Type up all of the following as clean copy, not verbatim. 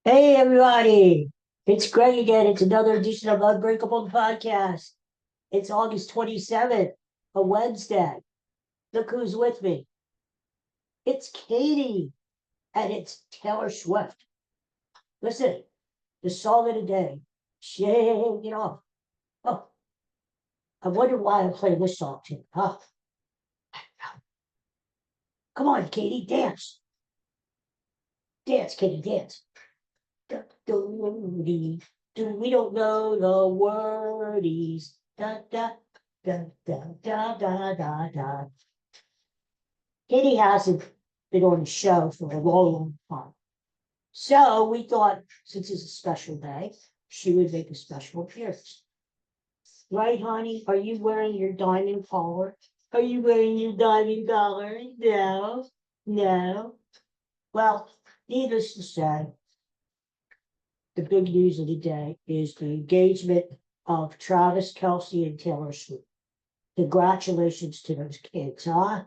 Hey everybody, it's Greg again. It's another edition of Unbreakable podcast. It's August 27th, a Wednesday. Look who's with me. It's Katie and it's Taylor Swift. Listen, the song of the day, Shake It Off. Oh, I wonder why I play this song too. Huh? Come on, Katie, dance. Dance, Katie, dance. We don't know the wordies. Da, da, da, da, da, da, da, da. Katie hasn't been on the show for a long, long time. So we thought, since it's a special day, she would make a special appearance. Right, honey? Are you wearing your diamond collar? Are you wearing your diamond collar? No. No. Well, needless to say, the big news of the day is the engagement of Travis Kelce and Taylor Swift. Congratulations to those kids, huh?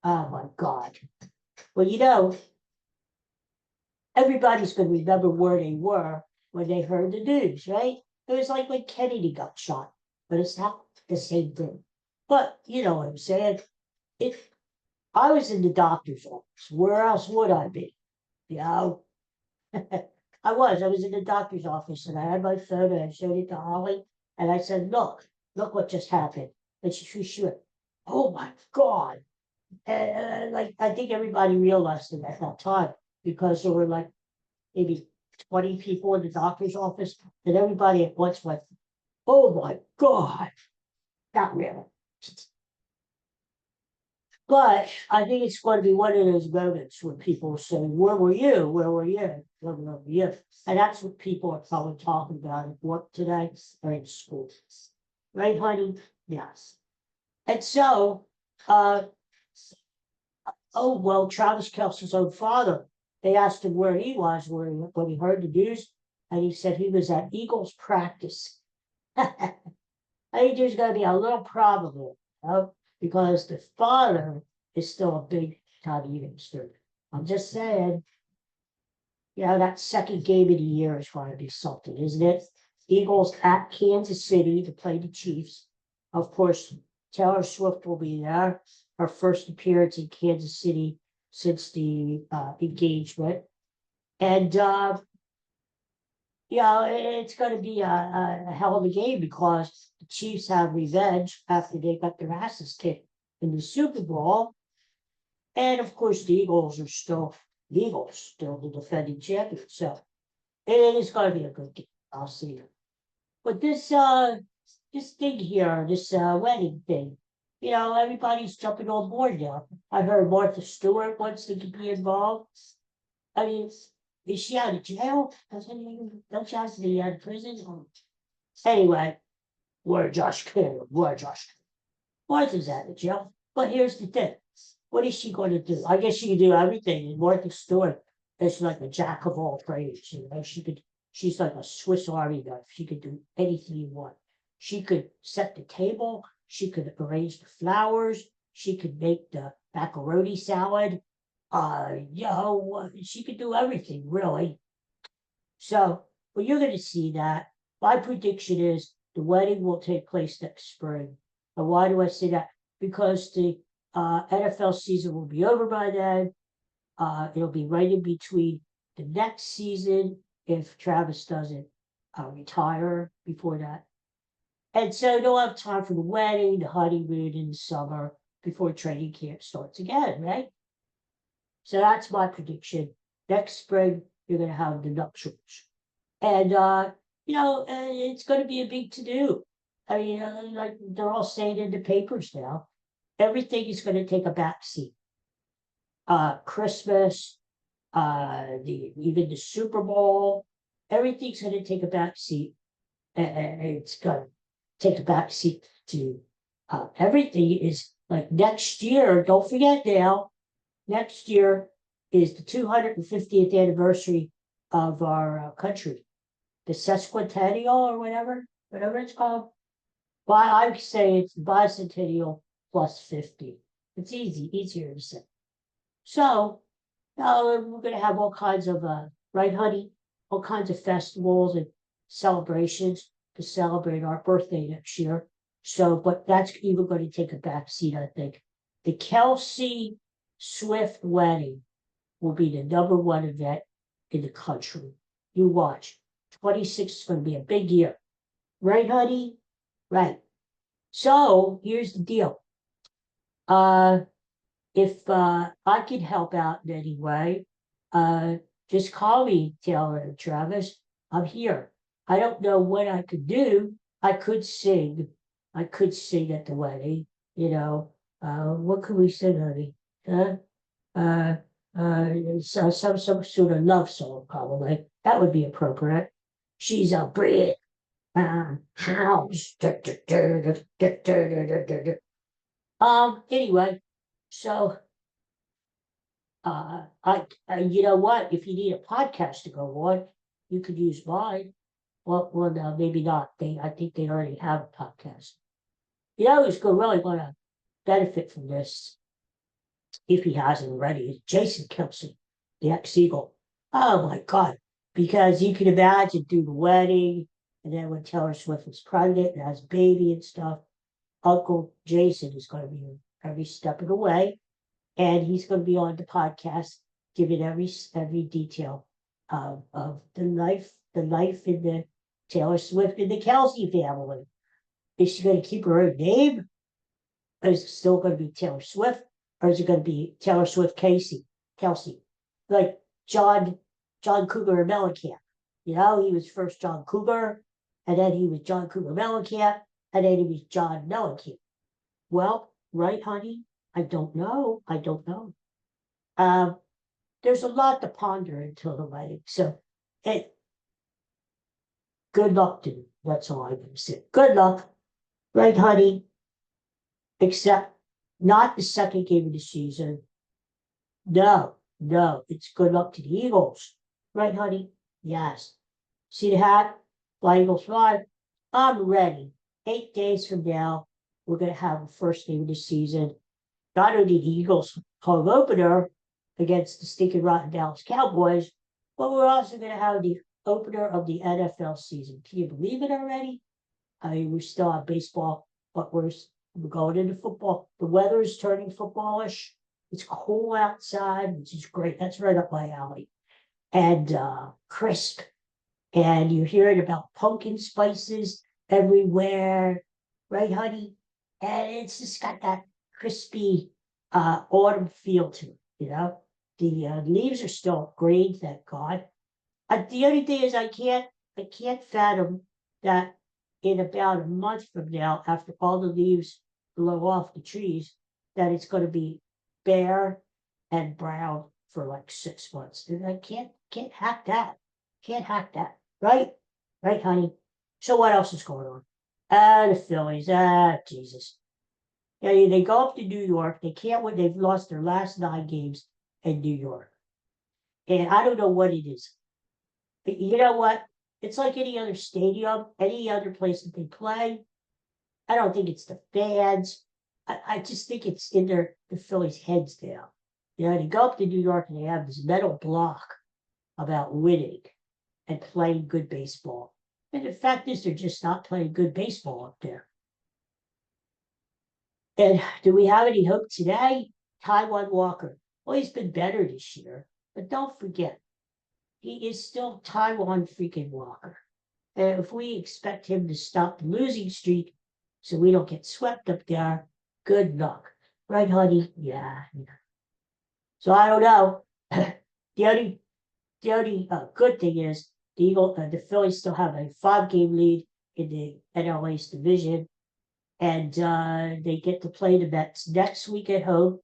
Oh my God. Well, everybody's going to remember where they were when they heard the news, right? It was like when Kennedy got shot, but it's not the same thing. But you know what I'm saying? If I was in the doctor's office, where else would I be? You know, I was in the doctor's office and I had my phone and I showed it to Holly and I said, look what just happened. And she went, oh my God. And like, I think everybody realized it at that time because there were like maybe 20 people in the doctor's office that everybody at once went, oh my God, not really. But I think it's going to be one of those moments where people say, where were you? Where were you? Where were you? And that's what people are probably talking about at work today or in school. Right, honey? Yes. And so, uh, oh, well, Travis Kelce's own father, they asked him where he was when he heard the news, and he said he was at Eagles practice. I think there's going to be a little problem here, you know, because the father is still a big time Eagles fan. I'm just saying, that second game of the year is going to be something, isn't it? Eagles at Kansas City to play the Chiefs. Of course, Taylor Swift will be there. Her first appearance in Kansas City since the engagement. And it's going to be a hell of a game because the Chiefs have revenge after they got their asses kicked in the Super Bowl. And of course, the Eagles are still the Eagles, still the defending champions. So it is going to be a good game. I'll see you. But this thing here, this wedding thing, everybody's jumping on board now. I heard Martha Stewart wants to be involved. I mean, is she out of jail? Don't you have to be out of prison? Anyway, we're Josh King. We're Josh King. Martha's out of jail. But here's the thing. What is she going to do? I guess she can do everything. And Martha Stewart is like a jack of all trades. She's like a Swiss Army knife. She could do anything you want. She could set the table. She could arrange the flowers. She could make the macaroni salad. She could do everything, really. So, well, you're going to see that. My prediction is the wedding will take place next spring. And why do I say that? Because the NFL season will be over by then. It'll be right in between the next season if Travis doesn't retire before that. And so they'll have time for the wedding, the honeymoon in the summer before training camp starts again, right? So that's my prediction. Next spring, you're going to have the nuptials. And, it's going to be a big to do. I mean, like they're all saying in the papers now, everything is going to take a back seat. Christmas, even the Super Bowl, everything's going to take a back seat. And it's going to take a back seat to everything is like next year. Don't forget now, next year is the 250th anniversary of our country, the sesquicentennial or whatever it's called. But I say it's bicentennial plus 50. It's easier to say. So we're going to have all kinds of, right, honey? all kinds of festivals and celebrations to celebrate our birthday next year. So, but that's even going to take a back seat, I think. The Kelsey Swift wedding will be the #1 event in the country. You watch. 26 is going to be a big year. Right, honey? Right. So here's the deal. If I could help out in any way, uh, just call me, Taylor and Travis. I'm here. I don't know what I could do. I could sing. I could sing at the wedding. What could we sing, honey? Huh? Uh, some sort of love song, probably. That would be appropriate. She's a brick house. Anyway, so you know what? If you need a podcast to go on, you could use mine. Well, no, maybe not. I think they already have a podcast. Who's really going to benefit from this, if he hasn't already, is Jason Kelsey, the ex-Eagle. Oh my God. Because you can imagine through the wedding, and then when Taylor Swift was pregnant and has a baby and stuff, Uncle Jason is going to be every step of the way. And he's going to be on the podcast, giving every detail of the life in the Taylor Swift and the Kelsey family. Is she going to keep her own name? Or is it still going to be Taylor Swift? Or is it going to be Taylor Swift Kelsey? Like John Cougar Mellencamp. He was first John Cougar, and then he was John Cougar Mellencamp, and then he was John Mellencamp. Well, right, honey? I don't know. There's a lot to ponder until the wedding. So, good luck to you. That's all I'm going to say. Good luck. Right, honey? Except not the second game of the season. No. It's good luck to the Eagles. Right, honey? Yes. See the hat? Fly Eagles fly. I'm ready. 8 days from now, we're going to have the first game of the season. Not only the Eagles home opener against the stinking rotten Dallas Cowboys, but we're also going to have the opener of the NFL season. Can you believe it already? I mean, we still have baseball, but we're going into football. The weather is turning footballish. It's cool outside, which is great. That's right up my alley. And crisp. And you're hearing about pumpkin spices everywhere. Right, honey? And it's just got that crispy autumn feel to it. The leaves are still green, thank God. The only thing is I can't fathom that in about a month from now, after all the leaves blow off the trees, that it's going to be bare and brown for like 6 months. And I can't hack that. Can't hack that. Right, honey. So what else is going on? The Phillies. Jesus. Yeah, they go up to New York. They can't win. They've lost their last 9 games in New York. And I don't know what it is. But you know what? It's like any other stadium, any other place that they play. I don't think it's the fans. I just think it's in the Phillies' heads now. They go up to New York and they have this mental block about winning and playing good baseball. And the fact is, they're just not playing good baseball up there. And do we have any hope today? Taiwan Walker. Well, he's been better this year, but don't forget, he is still Taiwan freaking Walker. And if we expect him to stop the losing streak so we don't get swept up there, good luck. Right, honey? Yeah. So I don't know. The only good thing is the Phillies still have a 5-game lead in the NL East division, and they get to play the Mets next week at home,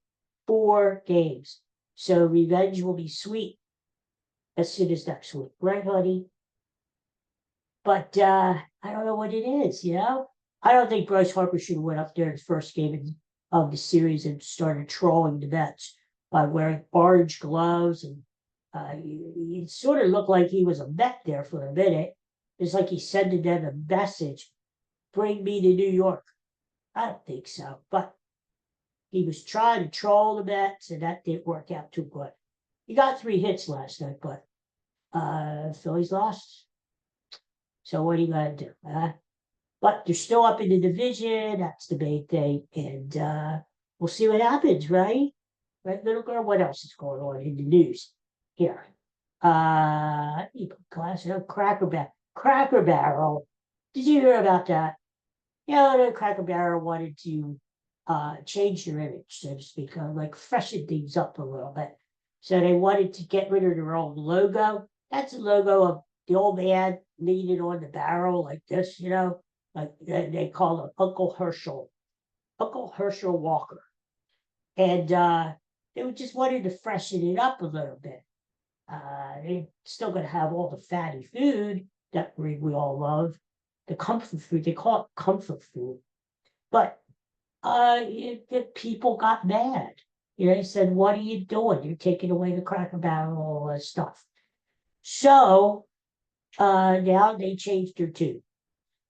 4 games. So revenge will be sweet as soon as next week, right, honey? But I don't know what it is. I don't think Bryce Harper should have went up there in the first game of the series and started trolling the Mets by wearing orange gloves, and it sort of looked like he was a Met there for a minute. It's like he's sending them a message, bring me to New York. I don't think so, but he was trying to troll the Mets, and that didn't work out too good. He got 3 hits last night, but Phillies lost. So what are you gonna do? But they're still up in the division. That's the main thing, and we'll see what happens, right? Right, little girl. What else is going on in the news here? Class, Cracker Barrel. Did you hear about that? The Cracker Barrel wanted to change their image, so to speak, like freshen things up a little bit. So they wanted to get rid of their old logo. That's the logo of the old man leaning on the barrel like this, like they call it Uncle Herschel Walker. And they just wanted to freshen it up a little bit. They're still going to have all the fatty food that we all love, the comfort food. They call it comfort food. But the people got mad. They said, "What are you doing? You're taking away the Cracker Barrel, all that stuff." So now they changed their tune.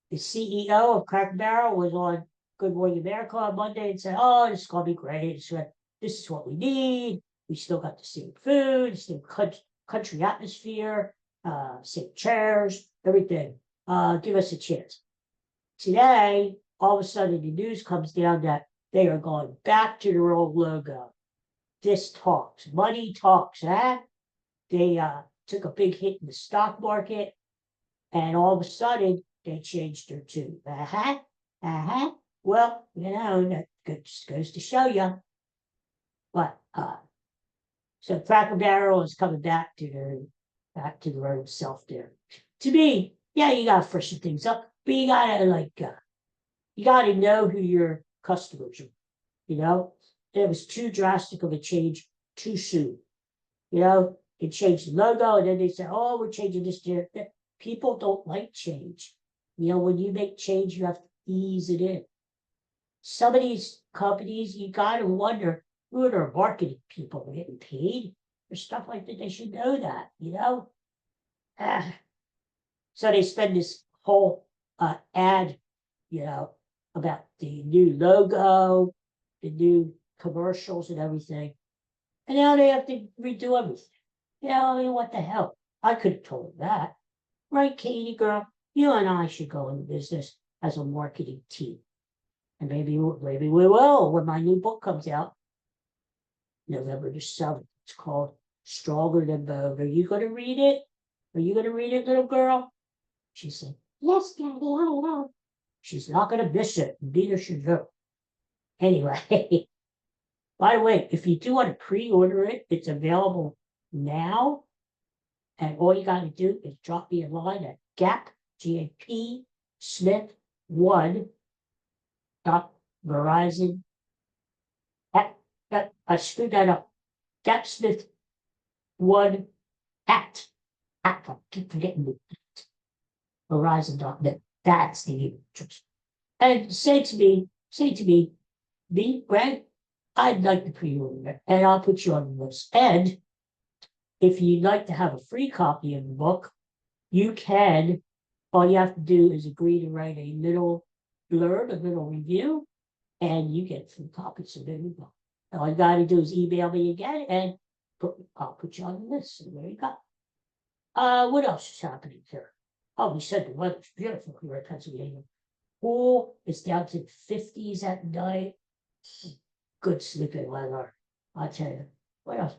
The CEO of Cracker Barrel was on Good Morning America on Monday and said, "Oh, this is going to be great. This is what we need. We still got the same food, same country atmosphere, same chairs, everything. Give us a chance." Today, all of a sudden, the news comes down that they are going back to their old logo. This talks, money talks, huh? They took a big hit in the stock market, and all of a sudden, they changed their tune. Well, that just goes to show you. But so Cracker Barrel is coming back to their own self there. To me, yeah, you gotta freshen things up, but you gotta know who your customers are. It was too drastic of a change too soon. They changed the logo and then they said, "Oh, we're changing this to." People don't like change. When you make change, you have to ease it in. Some of these companies, you gotta wonder who are their marketing people. They're getting paid for stuff like that. They should know that. So they spend this whole ad, about the new logo, the new commercials and everything. And now they have to redo everything. What the hell? I could have told them that. Right, Katie girl? You and I should go into business as a marketing team. And maybe we will when my new book comes out. November the 7th. It's called Stronger Than Vogue. Are you going to read it? Are you going to read it, little girl? She said, "Yes, Daddy, I will." She's not going to miss it. Neither should you. Anyway, by the way, if you do want to pre-order it, it's available now. And all you got to do is drop me a line at GAP Smith 1 Verizon. I screwed that up. Gap Smith 1 at I keep forgetting the Verizon.net. That's the email address. And say to me, Greg, I'd like to pre-order it, and I'll put you on the list. And if you'd like to have a free copy of the book, you can. All you have to do is agree to write a little blurb, a little review, and you get free copies of the book. All you got to do is email me again, and I'll put you on the list. So there you go. What else is happening here? Oh, we said the weather's beautiful here in Pennsylvania. Cool. It's down to 50s at night. Good sleeping weather. I'll tell you. What else?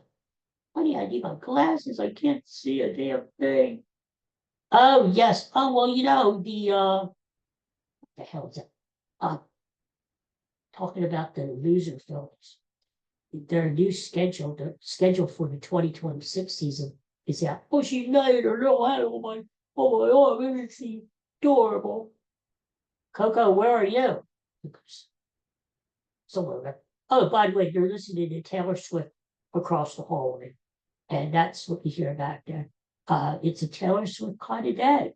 Honey, I need my glasses. I can't see a damn thing. Oh, yes. Oh, well, what the hell is that? Talking about the loser Phillies. Their new schedule, the schedule for the 2026 season is out. Oh, she's night or no, oh my arm, isn't she adorable? Coco, where are you? Somewhere there. Oh, by the way, you're listening to Taylor Swift across the hallway. And that's what you hear back there. It's a Taylor Swift kind of day.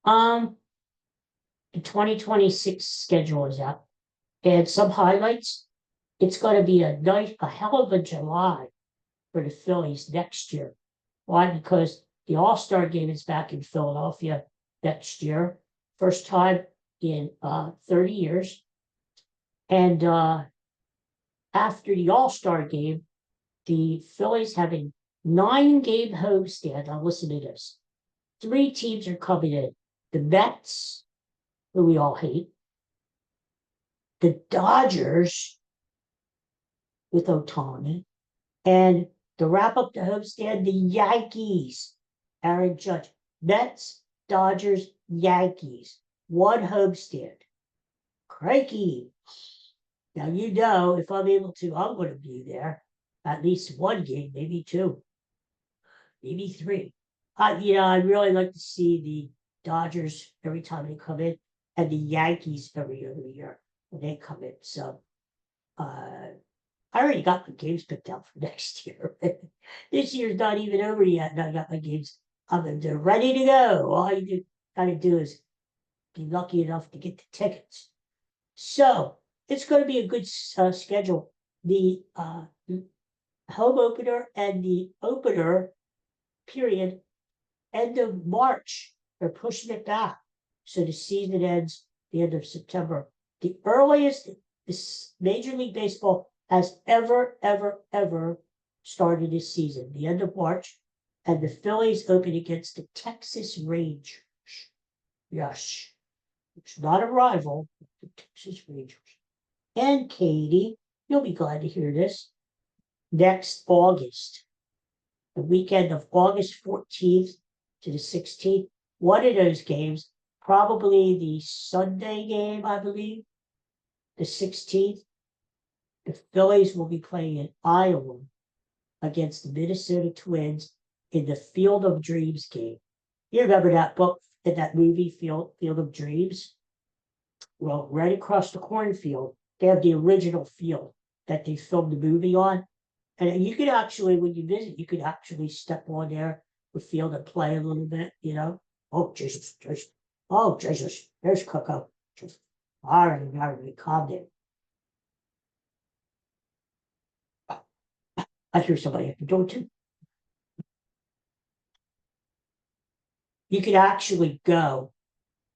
The 2026 schedule is out. And some highlights. It's going to be a hell of a July for the Phillies next year. Why? Because the All-Star game is back in Philadelphia next year. First time in 30 years. And after the All-Star game, the Phillies have a 9-game homestand. Now listen to this. 3 teams are coming in. The Mets, who we all hate. The Dodgers with Ohtani. And to wrap up the homestand, the Yankees. Aaron Judge. Mets, Dodgers, Yankees. 1 homestand. Crikey. Now, if I'm able to, I'm going to be there. At least 1 game, maybe 2, maybe 3. I'd really like to see the Dodgers every time they come in, and the Yankees every other year when they come in. So, I already got my games picked out for next year. This year's not even over yet, and I got my games. They're ready to go. All you gotta do is be lucky enough to get the tickets. So it's going to be a good schedule. The home opener and the opener period end of March. They're pushing it back, so the season ends the end of September. The earliest this Major League Baseball has ever started this season, the end of March, and the Phillies open against the Texas Rangers. Yes, it's not a rival, the Texas Rangers. And Katie, you'll be glad to hear this. Next August, the weekend of August 14th to the 16th, one of those games, probably the Sunday game, I believe, the 16th, the Phillies will be playing in Iowa against the Minnesota Twins in the Field of Dreams game. You remember that book in that movie, Field of Dreams? Well, right across the cornfield, they have the original field that they filmed the movie on. And you could actually, when you visit, you could actually step on there, the field, and play a little bit, Oh, Jesus. Oh, Jesus. There's Coco. All right, calm down. I hear somebody at the door, too. You could actually go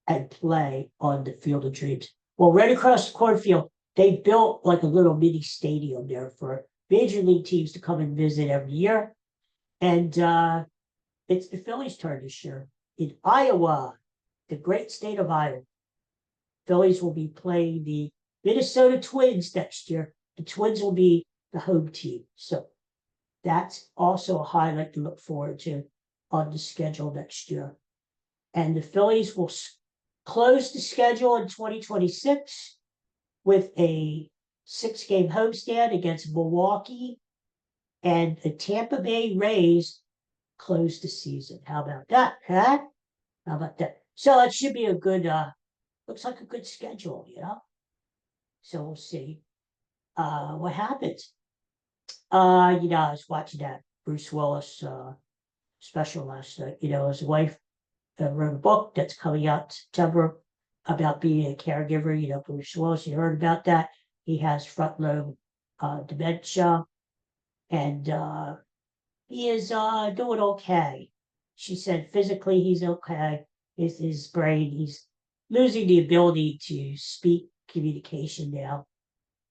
and play on the Field of Dreams. Well, right across the cornfield, they built like a little mini stadium there for major league teams to come and visit every year. And it's the Phillies' turn this year in Iowa, the great state of Iowa. Phillies will be playing the Minnesota Twins next year. The Twins will be the home team. So that's also a highlight to look forward to on the schedule next year. And the Phillies will close the schedule in 2026 with a 6-game homestand against Milwaukee, and the Tampa Bay Rays close the season. How about that? Huh? How about that? So it should be a good, looks like a good schedule, So we'll see what happens. I was watching that Bruce Willis special last night. His wife wrote a book that's coming out in September about being a caregiver. Bruce Willis, you heard about that. He has front lobe dementia, and he is doing okay. She said physically he's okay. His brain, he's losing the ability to speak communication now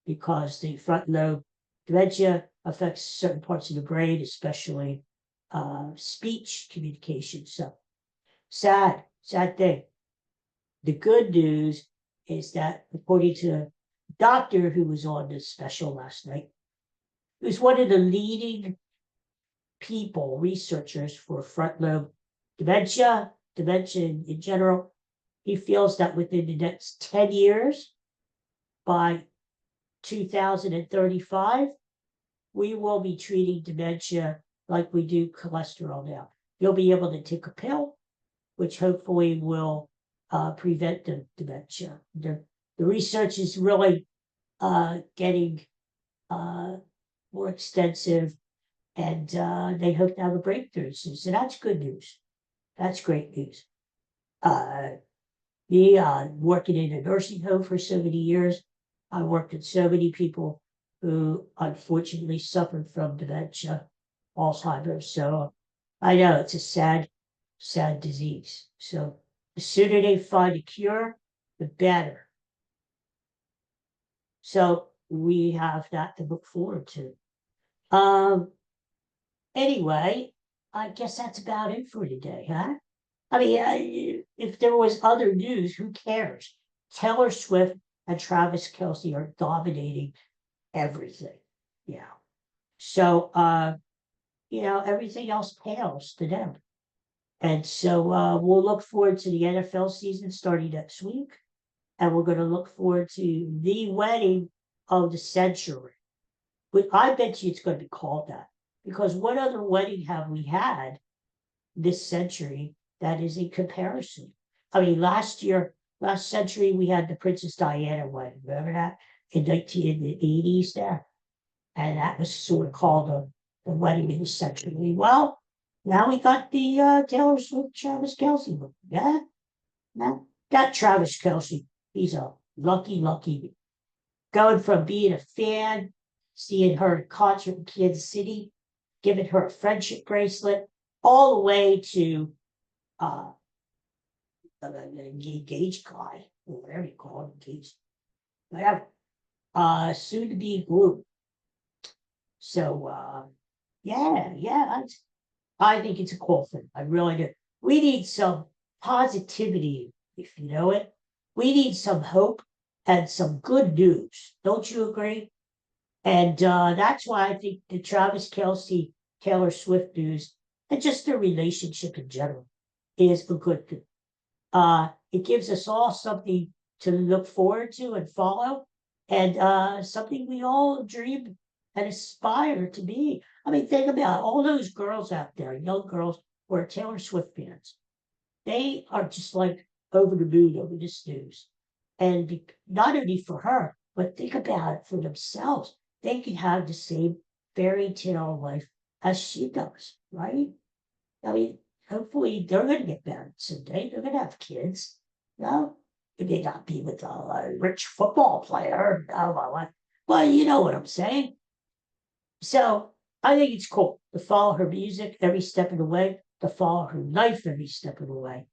because the front lobe dementia affects certain parts of the brain, especially speech communication. So sad thing. The good news is that, according to a doctor who was on this special last night, who's one of the leading researchers for front lobe dementia in general, he feels that within the next 10 years, by 2035, we will be treating dementia like we do cholesterol now. You'll be able to take a pill, which hopefully will prevent the dementia. The research is really getting more extensive, and they hope to have a breakthrough soon. So that's good news. That's great news. Me working in a nursing home for so many years, I worked with so many people who unfortunately suffered from dementia, Alzheimer's. So I know it's a sad disease. So the sooner they find a cure, the better. So we have that to look forward to. Anyway, I guess that's about it for today, huh? I mean, if there was other news, who cares? Taylor Swift and Travis Kelsey are dominating everything. Yeah. So, everything else pales to them. And so we'll look forward to the NFL season starting next week. And we're going to look forward to the wedding of the century. But I bet you it's going to be called that. Because what other wedding have we had this century that is in comparison? I mean, last century, we had the Princess Diana wedding. Remember that? In the 1980s there. And that was sort of called the wedding of the century. Well, now we got the Taylor Swift Travis Kelsey one. Yeah, now that Travis Kelsey, he's a lucky going from being a fan, seeing her at concert in Kansas City, giving her a friendship bracelet, all the way to an engaged guy, or whatever you call it, engaged, whatever, soon to be group. So yeah, I think it's a cool thing. I really do. We need some positivity, if you know it. We need some hope and some good news. Don't you agree? And that's why I think the Travis Kelsey, Taylor Swift news, and just their relationship in general, is a good thing. It gives us all something to look forward to and follow, and something we all dream and aspire to be. I mean, think about all those girls out there, young girls who are Taylor Swift fans. They are just like over the moon over this news. And not only for her, but think about it for themselves. They can have the same fairy tale life as she does, right? I mean, hopefully they're going to get married someday. They're going to have kids. No, it may not be with a rich football player. Well, you know what I'm saying. So I think it's cool to follow her music every step of the way, to follow her life every step of the way.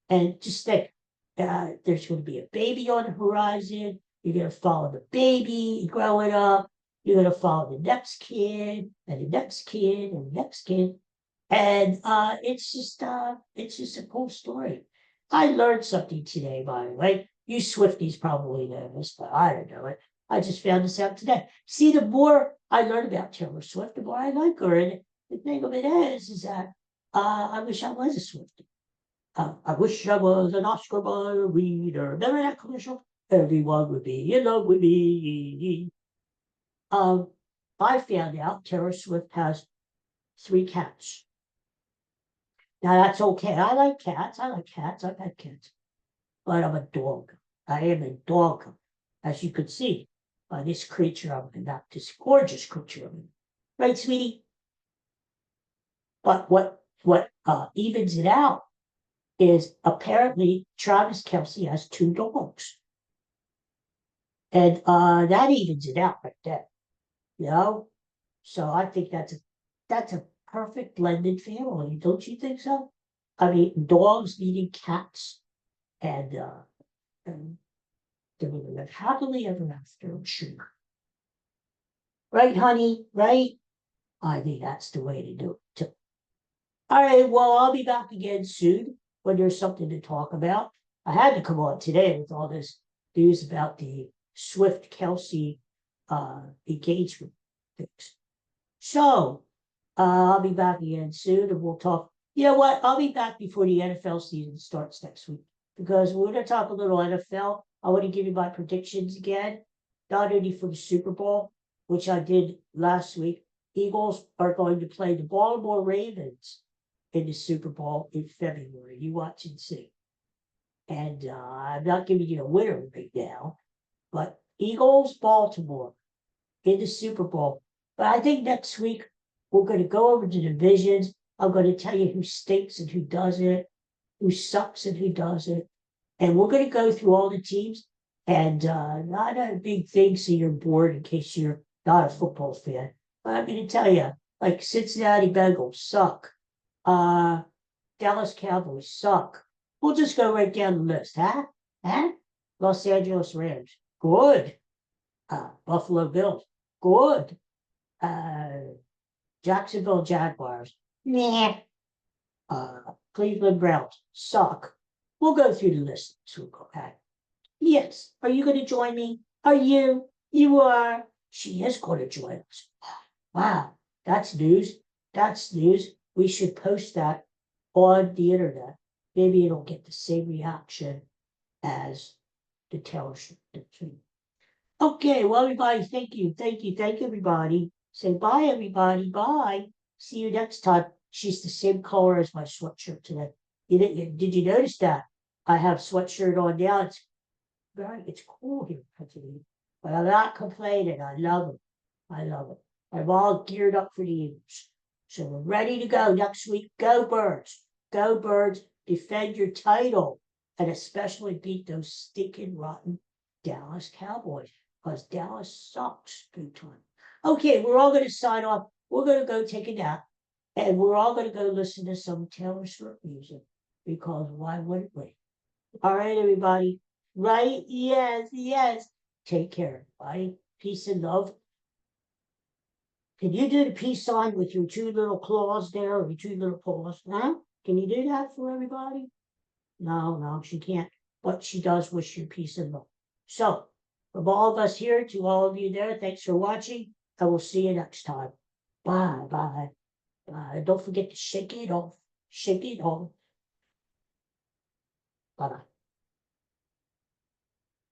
And just think, there's going to be a baby on the horizon. You're going to follow the baby growing up. You're going to follow the next kid and the next kid and the next kid. And it's just a cool story. I learned something today, by the way. You Swifties probably know this, but I don't know it. I just found this out today. See, the more I learn about Taylor Swift, the more I like her. And the thing of it is that I wish I was a Swiftie. I wish I was an Oscar Mayer reader. Remember that commercial? Everyone would be in love with me. I found out Taylor Swift has 3 cats. Now that's okay. I like cats. I've had cats. But I'm a dog. I am a dog, as you could see by this creature I'm about, this gorgeous creature I'm in. Right, sweetie? But what evens it out is apparently Travis Kelsey has 2 dogs. And that evens it out right there. You know? So I think that's a perfect blended family, don't you think so? I mean, dogs needing cats, and they're going to live happily ever after, I'm sure. Right, honey? Right? I think that's the way to do it, too. All right, well, I'll be back again soon when there's something to talk about. I had to come on today with all this news about the Swift Kelsey engagement things. So I'll be back again soon and we'll talk. You know what? I'll be back before the NFL season starts next week because we're going to talk a little NFL. I want to give you my predictions again, not only for the Super Bowl, which I did last week. Eagles are going to play the Baltimore Ravens in the Super Bowl in February. You watch and see. And I'm not giving you a winner right now, but Eagles, Baltimore in the Super Bowl. But I think next week we're going to go over the divisions. I'm going to tell you who stinks and who doesn't, who sucks and who doesn't. And we're going to go through all the teams and not a big thing so you're bored in case you're not a football fan. But I'm going to tell you, like Cincinnati Bengals suck. Dallas Cowboys suck. We'll just go right down the list, huh? Huh? Los Angeles Rams, good. Buffalo Bills, good. Jacksonville Jaguars. Nah. Cleveland Browns. Suck. We'll go through the list. So we'll go back. Yes. Are you going to join me? Are you? You are. She is going to join us. Wow. That's news. That's news. We should post that on the internet. Maybe it'll get the same reaction as the Taylor Swift. Okay, well, everybody, thank you, everybody. Say bye, everybody. Bye. See you next time. She's the same color as my sweatshirt today. Did you notice that? I have sweatshirt on now. It's cool here today, but I'm not complaining. I love it. I love it. I'm all geared up for the Eagles. So we're ready to go next week. Go Birds. Go Birds. Defend your title. And especially beat those stinking rotten Dallas Cowboys. Because Dallas sucks big time. Okay, we're all going to sign off. We're going to go take a nap. And we're all going to go listen to some Taylor Swift music. Because why wouldn't we? All right, everybody. Right? Yes, yes. Take care, everybody. Peace and love. Can you do the peace sign with your two little claws there, or your two little paws? Huh? Can you do that for everybody? No, she can't. But she does wish you peace and love. So, from all of us here to all of you there, thanks for watching. I will see you next time. Bye, bye, bye. Don't forget to shake it off. Shake it off. Bye-bye.